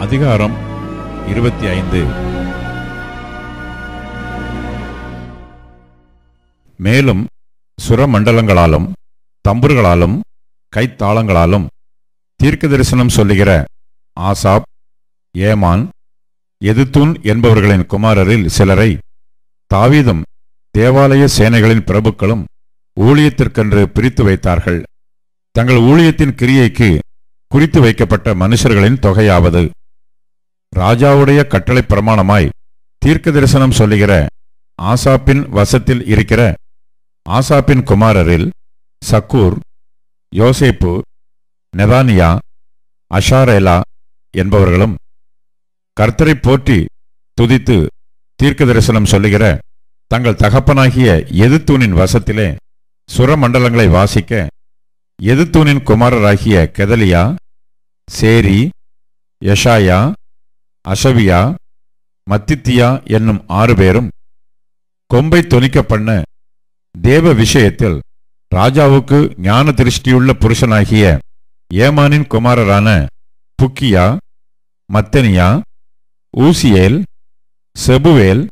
அதிகாரம் 25. மேலும் சுரமண்டலங்களாலும் தம்புர்களாலும் கைத்தாளங்களாலும் தீர்க்க தரிசனம் சொல்லுகிற ஆசாப், ஏமான், எதுத்தூன் என்பவர்களின் குமாரரில் சிலரை தாவீதும் தேவாலய சேனைகளின் பிரபுக்களும் ஊழியத்திற்கென்று பிரித்து வைத்தார்கள். தங்கள் ஊழியத்தின் கிரியைக்கு குறித்து வைக்கப்பட்ட மனுஷர்களின் தொகையாவது, ராஜாவுடைய கட்டளை பிரமாணமாய் தீர்க்க தரிசனம் சொல்லுகிற ஆசாப்பின் வசத்தில் இருக்கிற ஆசாப்பின் குமாரரில் சக்கூர், யோசேப்பு, நெதானியா, அஷாரேலா என்பவர்களும் கர்த்தரை போற்றி துதித்து தீர்க்க தரிசனம் சொல்லுகிற தங்கள் தகப்பனாகிய எதுத்தூனின் வசத்திலே சுரமண்டலங்களை வாசிக்க எதுத்தூனின் குமாரராகிய கெதலியா, சேரி, யெஷாயா, அஷவியா, மத்தித்தியா என்னும் 6 பேரும் கொம்பை தொனிக்க பண்ண தேவ விஷயத்தில் ராஜாவுக்கு ஞான திருஷ்டியுள்ள புருஷனாகிய ஏமானின் குமாரரான புக்கியா, மத்தனியா, ஊசியேல், செபுவேல்,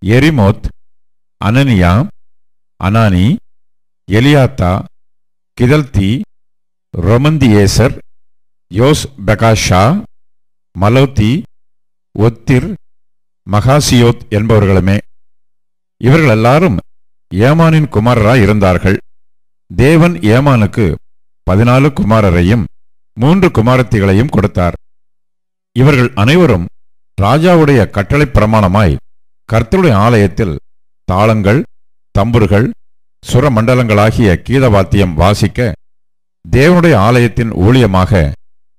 எரிமோத், அனனியா, அனானி, எலியாத்தா, கிதல்தி, ரொமந்தியேசர், யோஸ் பெகாஷா, மலோத்தி, ஒத்திர், மகாசியோத் என்பவர்களுமே. இவர்கள் எல்லாரும் ஏமானின் குமாரராய் இருந்தார்கள். தேவன் ஏமானுக்கு 14 குமாரரையும் 3 குமாரத்திகளையும் கொடுத்தார். இவர்கள் அனைவரும் ராஜாவுடைய கட்டளை பிரமாணமாய் கர்த்தருடைய ஆலயத்தில் தாளங்கள், தம்புர்கள், சுரமண்டலங்களாகிய கீதவாத்தியம் வாசிக்க தேவனுடைய ஆலயத்தின் ஊழியமாக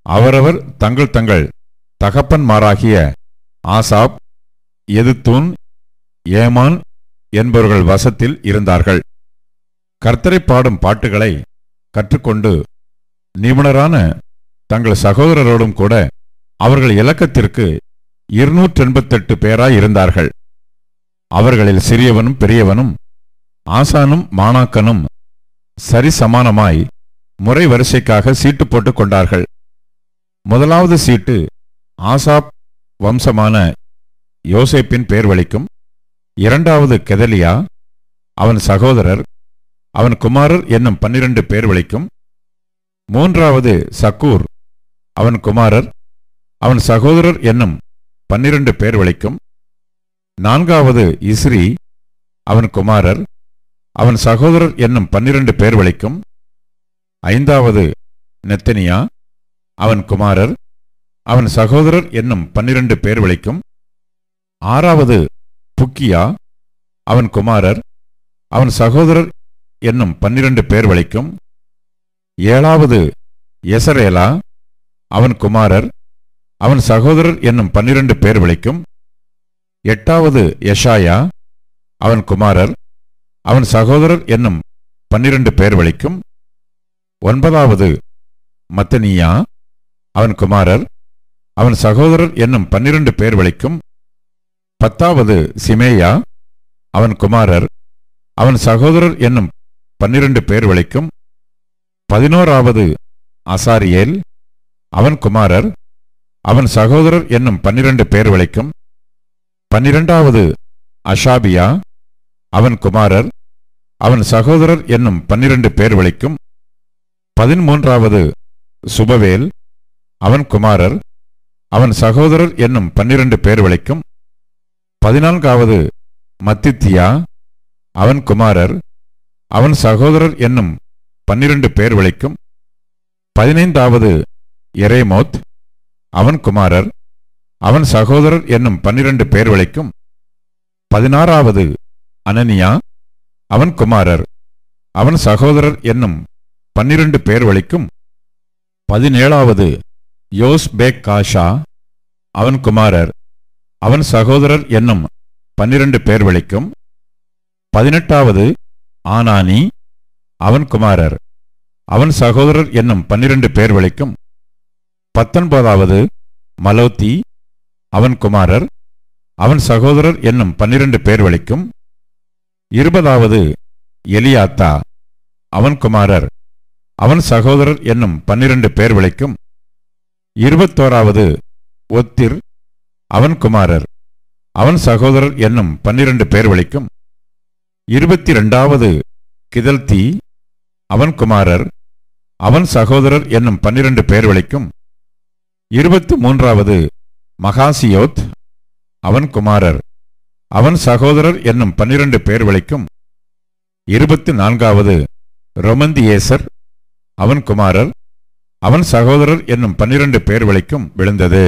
அவரவர் தங்கள் தங்கள் தகப்பன்மாராகிய ஆசாப், எதுத்தூன், ஏமான் என்பவர்கள் வசத்தில் இருந்தார்கள். கர்த்தரை பாடும் பாட்டுகளை கற்றுக்கொண்டு நிபுணரான தங்கள் சகோதரரோடும் கூட அவர்கள் இலக்கத்திற்கு 288 பேராய் இருந்தார்கள். அவர்களில் சிறியவனும் பெரியவனும் ஆசானும் மாணாக்கனும் சரிசமானமாய் முறை வரிசைக்காக சீட்டு போட்டுக் கொண்டார்கள். முதலாவது சீட்டு ஆசாப் வம்சமான யோசேப்பின் பேர் வலிக்கும். இரண்டாவது கெதலியா, அவன் சகோதரர், அவன் குமாரர் என்னும் 12 பேர் வலிக்கும். மூன்றாவது சக்கூர், அவன் குமாரர், அவன் சகோதரர் என்னும் 12 பேர் வலிக்கும். நான்காவது இஸ்ரி, அவன் குமாரர், அவன் சகோதரர் என்னும் 12 பேர் வலிக்கும். ஐந்தாவது நெத்தனியா, அவன் குமாரர், அவன் சகோதரர் என்னும் 12 பேர் வலிக்கும். ஆறாவது புக்கியா, அவன் குமாரர், அவன் சகோதரர் என்னும் 12 பேர் வலிக்கும். ஏழாவது எசரேலா, அவன் குமாரர், அவன் சகோதரர் என்னும் 12 பேர் வலிக்கும். எட்டாவது யெஷாயா, அவன் குமாரர், அவன் சகோதரர் என்னும் 12 பேர் வலிக்கும். ஒன்பதாவது மத்தனியா, அவன் குமாரர், அவன் சகோதரர் என்னும் 12 பேர் வலிக்கும். பத்தாவது சிமேயா, அவன் குமாரர், அவன் சகோதரர் என்னும் 12 பேர் வலிக்கும். 11வது அசாரியேல், அவன் குமாரர், அவன் சகோதரர் என்னும் 12 பேர் வலிக்கும். 12வது அஷாபியா, அவன் குமாரர், அவன் சகோதரர் என்னும் 12 பேர் வலிக்கும். 13வது சுபவேல், அவன் குமாரர், அவன் சகோதரர் என்னும் 12 பேர் வலிக்கும். 14வது மத்தித்தியா, அவன் குமாரர், அவன் சகோதரர் என்னும் 12 பேர் வலிக்கும். 15வது எரேமோத், அவன் குமாரர், அவன் சகோதரர் என்னும் 12 பேர் வலிக்கும். 16வது அனனியா, அவன் குமாரர், அவன் சகோதரர் என்னும் 12 பேர் வலிக்கும். 17வது யோஸ் பெகாஷா, அவன் குமாரர், அவன் சகோதரர் என்னும் 12 பேர் வலிக்கும். 18வது ஆனானி, அவன் குமாரர், அவன் சகோதரர் என்னும் 12 பேர் வலிக்கும். 19வது மலோத்தி, அவன் குமாரர், அவன் சகோதரர் என்னும் 12 பேர் வலிக்கும். 20வது எலியாத்தா, அவன் குமாரர், அவன் சகோதரர் என்னும் 12 பேர் வலிக்கும். 21வது ஒத்திர் அவன் குமாரர் அவன் சகோதரர் என்னும் 12 பேர் வழிக்கும் 22வது கிதல்தி அவன் குமாரர் அவன் சகோதரர் என்னும் 12 பேர் வழிக்கும் 23வது மகாசியோத் அவன் குமாரர் அவன் சகோதரர் என்னும் 12 பேர் வழிக்கும் 24வது ரொமந்தியேசர் அவன் குமாரர் அவன் சகோதரர் என்னும் 12 பேர் வழிக்கும் விழுந்தது.